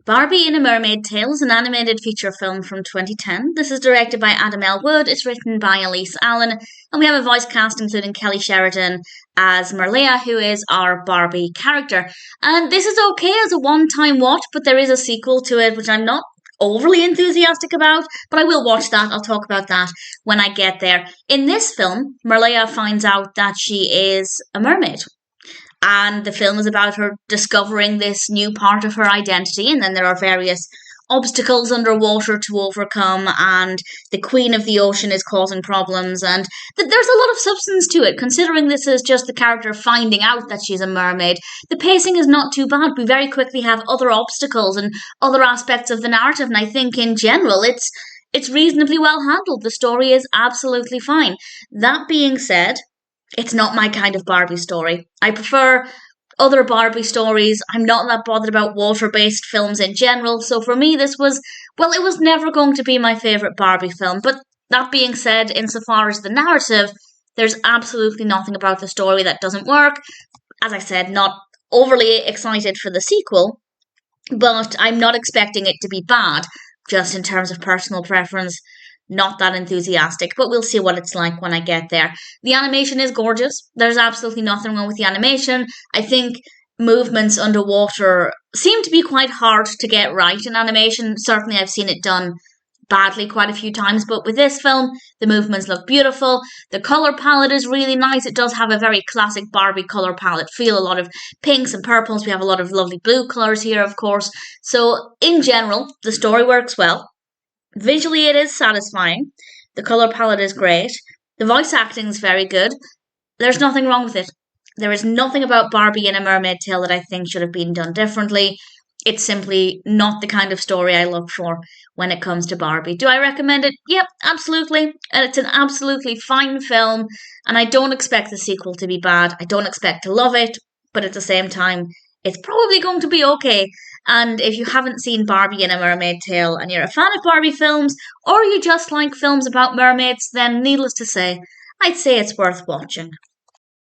Barbie in a Mermaid Tale is an animated feature film from 2010. This is directed by Adam L. Wood, it's written by Elise Allen, and we have a voice cast including Kelly Sheridan as Merliah, who is our Barbie character. And this is okay as a one-time watch, but there is a sequel to it, which I'm not overly enthusiastic about, but I will watch that. I'll talk about that when I get there. In this film, Merliah finds out that she is a mermaid. And the film is about her discovering this new part of her identity, and then there are various obstacles underwater to overcome, and the queen of the ocean is causing problems, and there's a lot of substance to it. Considering this is just the character finding out that she's a mermaid, the pacing is not too bad. We very quickly have other obstacles and other aspects of the narrative, and I think in general it's reasonably well handled. The story is absolutely fine. That being said, it's not my kind of Barbie story. I prefer other Barbie stories. I'm not that bothered about water-based films in general. So for me, this was, well, it was never going to be my favourite Barbie film. But that being said, insofar as the narrative, there's absolutely nothing about the story that doesn't work. As I said, not overly excited for the sequel, but I'm not expecting it to be bad, just in terms of personal preference. Not that enthusiastic, but we'll see what it's like when I get there. The animation is gorgeous. There's absolutely nothing wrong with the animation. I think movements underwater seem to be quite hard to get right in animation. Certainly I've seen it done badly quite a few times, but with this film, the movements look beautiful. The colour palette is really nice. It does have a very classic Barbie colour palette feel, a lot of pinks and purples. We have a lot of lovely blue colours here, of course. So in general, the story works well. Visually, it is satisfying. The colour palette is great. The voice acting is very good. There's nothing wrong with it. There is nothing about Barbie in a Mermaid Tale that I think should have been done differently. It's simply not the kind of story I look for when it comes to Barbie. Do I recommend it? Yep, absolutely. And it's an absolutely fine film, and I don't expect the sequel to be bad. I don't expect to love it, but at the same time, it's probably going to be okay. And if you haven't seen Barbie in a Mermaid Tale and you're a fan of Barbie films, or you just like films about mermaids, then needless to say, I'd say it's worth watching.